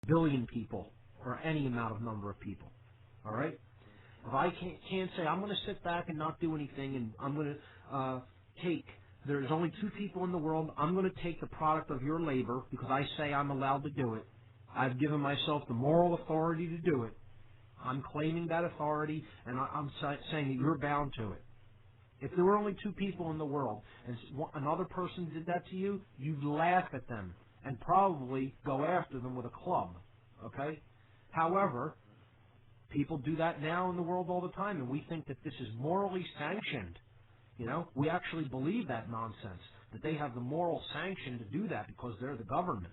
billion people or any amount of number of people. All right? If I can't say, I'm going to sit back and not do anything, and I'm going to there's only 2 people in the world, I'm going to take the product of your labor because I say I'm allowed to do it. I've given myself the moral authority to do it. I'm claiming that authority, and I'm saying that you're bound to it. If there were only 2 people in the world and another person did that to you, you'd laugh at them and probably go after them with a club. Okay? However, people do that now in the world all the time, and we think that this is morally sanctioned. You know, we actually believe that nonsense, that they have the moral sanction to do that because they're the government.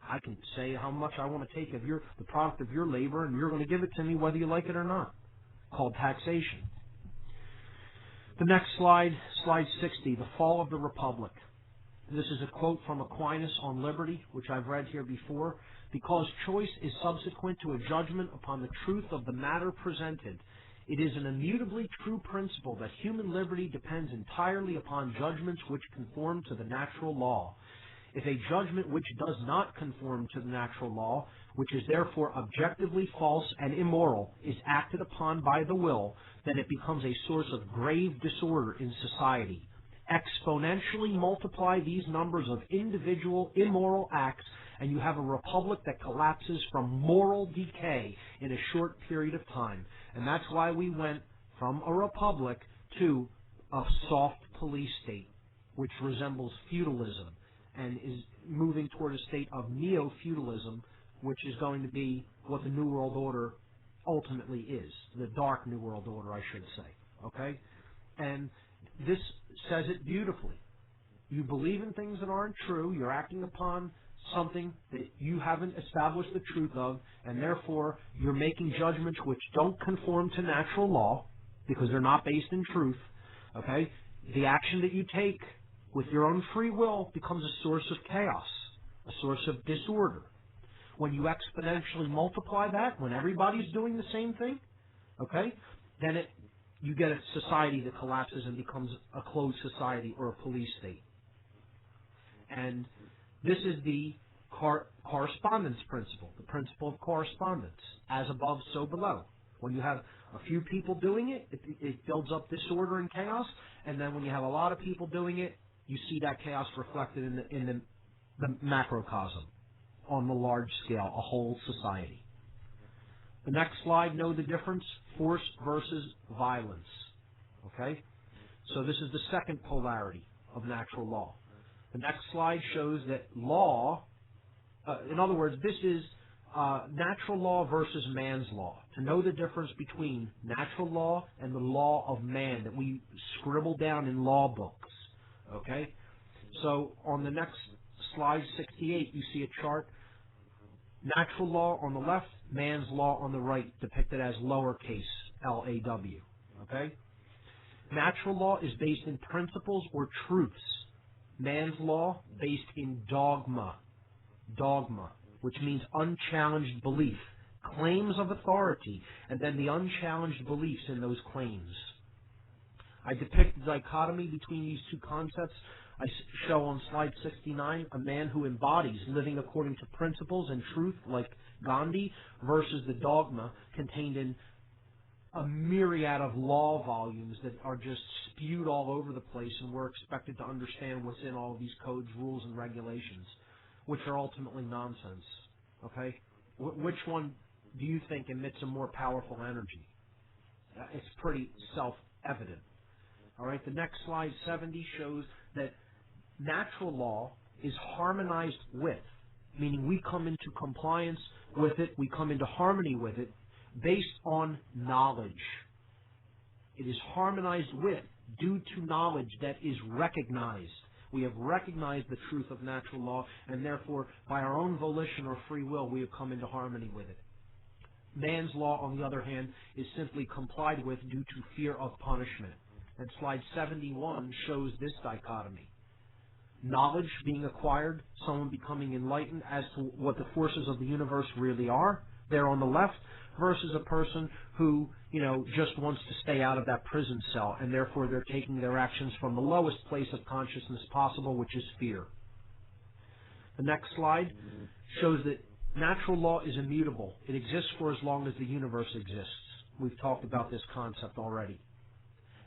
I can say how much I want to take of the product of your labor, and you're going to give it to me whether you like it or not, called taxation. The next slide, slide 60, the fall of the Republic. This is a quote from Aquinas on liberty, which I've read here before. Because choice is subsequent to a judgment upon the truth of the matter presented, it is an immutably true principle that human liberty depends entirely upon judgments which conform to the natural law. If a judgment which does not conform to the natural law, which is therefore objectively false and immoral, is acted upon by the will, then it becomes a source of grave disorder in society. Exponentially multiply these numbers of individual immoral acts, and you have a republic that collapses from moral decay in a short period of time. And that's why we went from a republic to a soft police state, which resembles feudalism and is moving toward a state of neo-feudalism, which is going to be what the New World Order ultimately is. The Dark New World Order, I should say. Okay? And this says it beautifully. You believe in things that aren't true. You're acting upon something that you haven't established the truth of, and therefore you're making judgments which don't conform to natural law because they're not based in truth. Okay? The action that you take with your own free will becomes a source of chaos, a source of disorder. When you exponentially multiply that, when everybody's doing the same thing, okay, then you get a society that collapses and becomes a closed society or a police state. And this is the correspondence principle, the principle of correspondence. As above, so below. When you have a few people doing it, it builds up disorder and chaos, and then when you have a lot of people doing it, you see that chaos reflected in the macrocosm on the large scale, a whole society. The next slide, know the difference, force versus violence. Okay? So this is the second polarity of natural law. The next slide shows that law, in other words, this is natural law versus man's law. To know the difference between natural law and the law of man that we scribble down in law books. Okay? So on the next slide, 68, you see a chart. Natural law on the left, man's law on the right, depicted as lowercase L-A-W. Okay? Natural law is based in principles or truths. Man's law based in dogma. Dogma, which means unchallenged belief. Claims of authority, and then the unchallenged beliefs in those claims. I depict the dichotomy between these two concepts. I show on slide 69 a man who embodies living according to principles and truth like Gandhi versus the dogma contained in a myriad of law volumes that are just spewed all over the place, and we're expected to understand what's in all of these codes, rules, and regulations, which are ultimately nonsense. Okay? Which one do you think emits a more powerful energy? It's pretty self-evident. All right, the next slide, 70, shows that natural law is harmonized with, meaning we come into compliance with it, we come into harmony with it, based on knowledge. It is harmonized with due to knowledge that is recognized. We have recognized the truth of natural law, and therefore, by our own volition or free will, we have come into harmony with it. Man's law, on the other hand, is simply complied with due to fear of punishment. And slide 71 shows this dichotomy. Knowledge being acquired, someone becoming enlightened as to what the forces of the universe really are, there on the left, versus a person who, just wants to stay out of that prison cell, and therefore they're taking their actions from the lowest place of consciousness possible, which is fear. The next slide shows that Natural law is immutable. It exists for as long as the universe exists. We've talked about this concept already.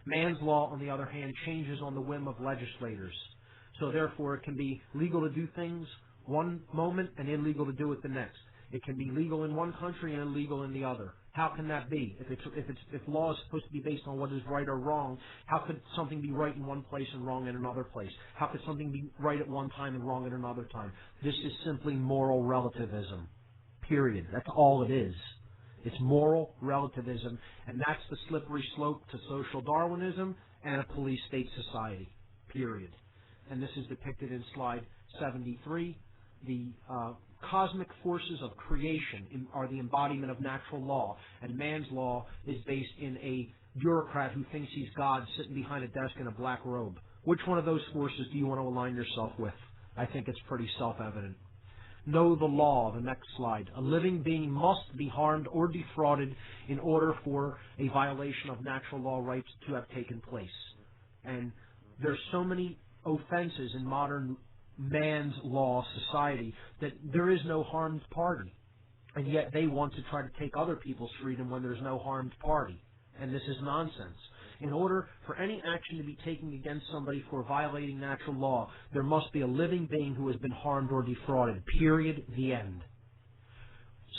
Man's law, on the other hand, changes on the whim of legislators. So therefore, it can be legal to do things one moment and illegal to do it the next. It can be legal in one country and illegal in the other. How can that be? If law is supposed to be based on what is right or wrong, how could something be right in one place and wrong in another place? How could something be right at one time and wrong at another time? This is simply moral relativism. Period. That's all it is. It's moral relativism, and that's the slippery slope to social Darwinism and a police state society. Period. And this is depicted in slide 73. The cosmic forces of creation are the embodiment of natural law, and man's law is based in a bureaucrat who thinks he's God sitting behind a desk in a black robe. Which one of those forces do you want to align yourself with? I think it's pretty self-evident. Know the law, the next slide. A living being must be harmed or defrauded in order for a violation of natural law rights to have taken place. And there's so many offenses in modern man's law society that there is no harmed party, and yet they want to try to take other people's freedom when there's no harmed party, and this is nonsense. In order for any action to be taken against somebody for violating natural law, there must be a living being who has been harmed or defrauded. Period. The end.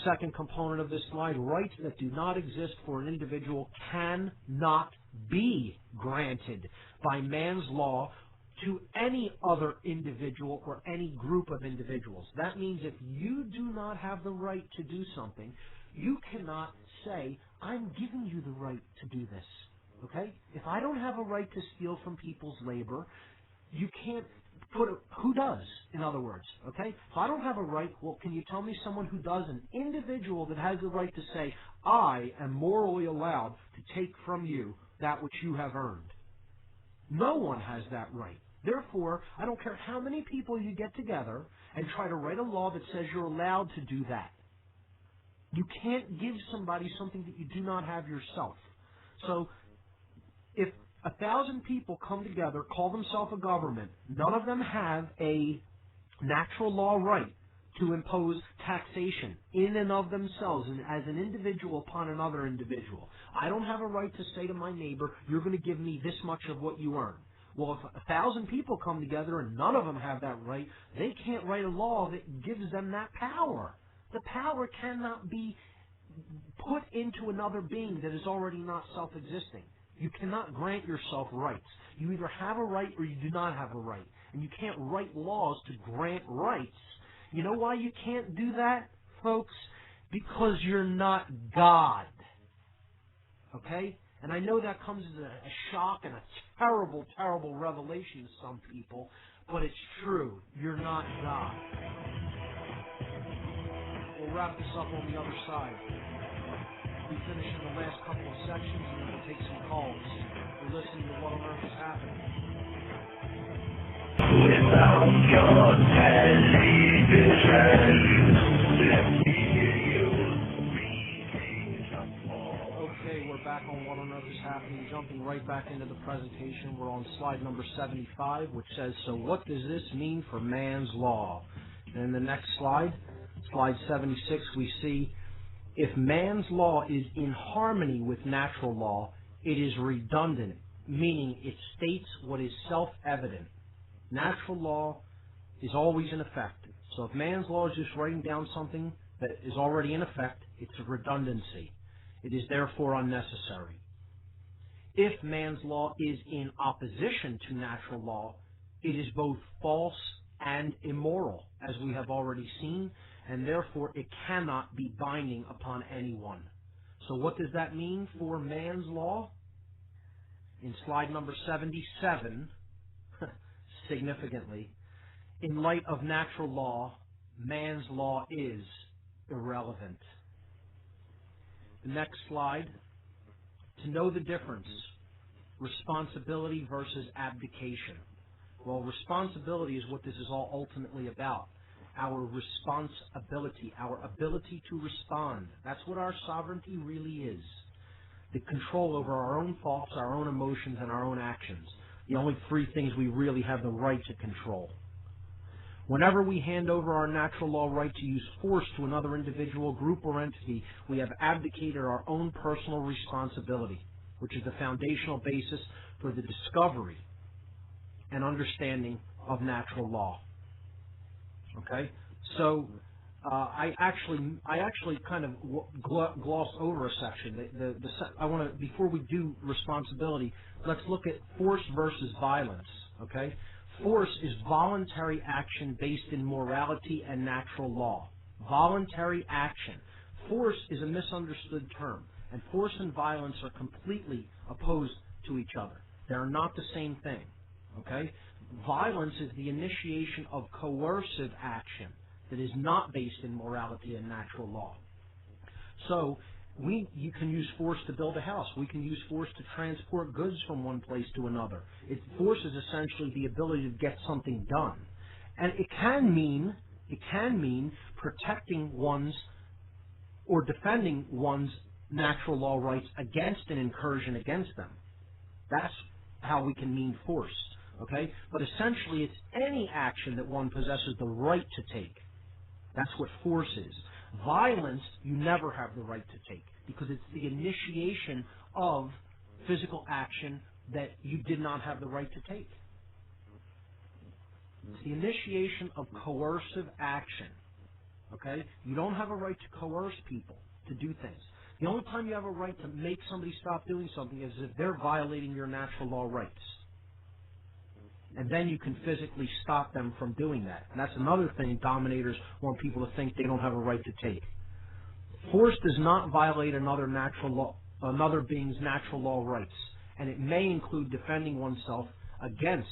Second component of this slide, rights that do not exist for an individual cannot be granted by man's law to any other individual or any group of individuals. That means if you do not have the right to do something, you cannot say, I'm giving you the right to do this. Okay? If I don't have a right to steal from people's labor, you can't who does, in other words? Okay? If I don't have a right, well, can you tell me someone who does, an individual that has the right to say, I am morally allowed to take from you that which you have earned? No one has that right. Therefore, I don't care how many people you get together and try to write a law that says you're allowed to do that. You can't give somebody something that you do not have yourself. So, if 1,000 people come together, call themselves a government, none of them have a natural law right to impose taxation in and of themselves and as an individual upon another individual. I don't have a right to say to my neighbor, you're going to give me this much of what you earn. Well, if 1,000 people come together and none of them have that right, they can't write a law that gives them that power. The power cannot be put into another being that is already not self-existing. You cannot grant yourself rights. You either have a right or you do not have a right. And you can't write laws to grant rights. You know why you can't do that, folks? Because you're not God. Okay? And I know that comes as a shock and a terrible, terrible revelation to some people, but it's true. You're not God. We'll wrap this up on the other side. We finish in the last couple of sections and then we'll take some calls. We're listening to What on Earth is Happening. Without your television, let me hear you reading some more. Okay, we're back on What on Earth is Happening, jumping right back into the presentation. We're on slide number 75, which says, so what does this mean for man's law? And in the next slide, slide 76, we see, if man's law is in harmony with natural law, it is redundant, meaning it states what is self-evident. Natural law is always in effect. So if man's law is just writing down something that is already in effect, it's a redundancy. It is therefore unnecessary. If man's law is in opposition to natural law, it is both false and immoral, as we have already seen, and therefore it cannot be binding upon anyone. So what does that mean for man's law? In slide number 77, significantly, in light of natural law, man's law is irrelevant. The next slide, to know the difference, responsibility versus abdication. Well, responsibility is what this is all ultimately about. Our responsibility, our ability to respond. That's what our sovereignty really is. The control over our own thoughts, our own emotions, and our own actions. The only three things we really have the right to control. Whenever we hand over our natural law right to use force to another individual, group, or entity, we have abdicated our own personal responsibility, which is the foundational basis for the discovery and understanding of natural law. Okay? So I actually kind of glossed over a section. I want to, before we do responsibility, let's look at force versus violence. Okay? Force is voluntary action based in morality and natural law. Voluntary action. Force is a misunderstood term, and force and violence are completely opposed to each other. They are not the same thing. Okay? Violence is the initiation of coercive action that is not based in morality and natural law. So you can use force to build a house. We can use force to transport goods from one place to another. Force is essentially the ability to get something done. And it can mean protecting one's or defending one's natural law rights against an incursion against them. That's how we can mean force. Okay? But essentially it's any action that one possesses the right to take. That's what force is. Violence, you never have the right to take because it's the initiation of physical action that you did not have the right to take. It's the initiation of coercive action. Okay? You don't have a right to coerce people to do things. The only time you have a right to make somebody stop doing something is if they're violating your natural law rights. And then you can physically stop them from doing that. And that's another thing dominators want people to think they don't have a right to take. Force does not violate another being's natural law rights, and it may include defending oneself against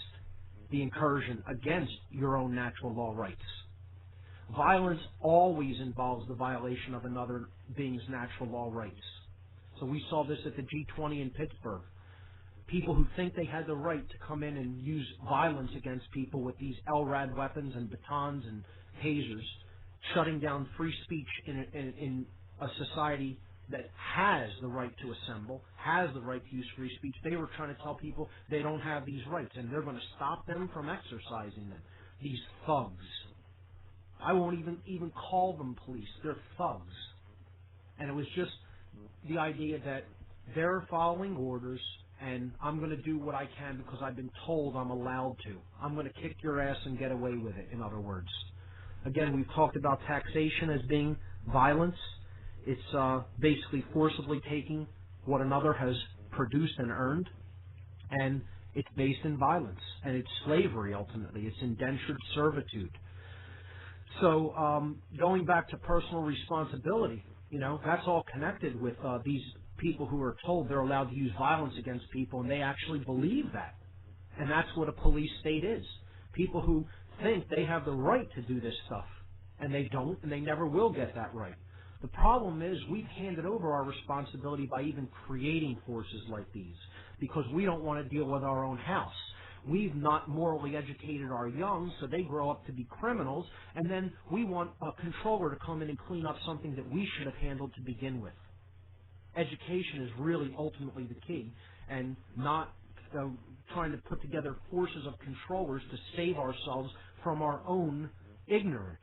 the incursion, against your own natural law rights. Violence always involves the violation of another being's natural law rights. So we saw this at the G20 in Pittsburgh. People who think they had the right to come in and use violence against people with these LRAD weapons and batons and tasers, shutting down free speech in a society that has the right to assemble, has the right to use free speech. They were trying to tell people they don't have these rights, and they're going to stop them from exercising them. These thugs. I won't even call them police. They're thugs. And it was just the idea that they're following orders, and I'm going to do what I can because I've been told I'm allowed to. I'm going to kick your ass and get away with it, in other words. Again, we've talked about taxation as being violence. It's basically forcibly taking what another has produced and earned, and it's based in violence. And it's slavery, ultimately. It's indentured servitude. So going back to personal responsibility, that's all connected with these people who are told they're allowed to use violence against people, and they actually believe that. And that's what a police state is. People who think they have the right to do this stuff, and they don't, and they never will get that right. The problem is we've handed over our responsibility by even creating forces like these because we don't want to deal with our own house. We've not morally educated our young, so they grow up to be criminals, and then we want a controller to come in and clean up something that we should have handled to begin with. Education is really ultimately the key, and not trying to put together forces of controllers to save ourselves from our own ignorance.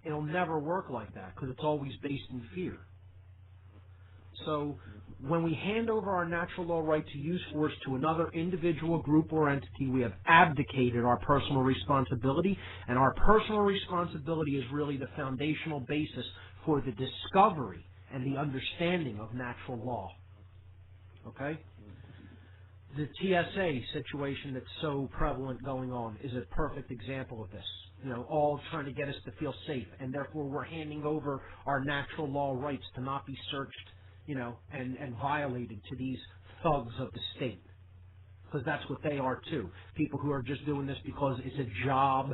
It'll never work like that because it's always based in fear. So when we hand over our natural law right to use force to another individual, group, or entity, we have abdicated our personal responsibility, and our personal responsibility is really the foundational basis for the discovery and the understanding of natural law. Okay? The TSA situation that's so prevalent going on is a perfect example of this. All trying to get us to feel safe, and therefore we're handing over our natural law rights to not be searched, and violated to these thugs of the state. Because that's what they are too. People who are just doing this because it's a job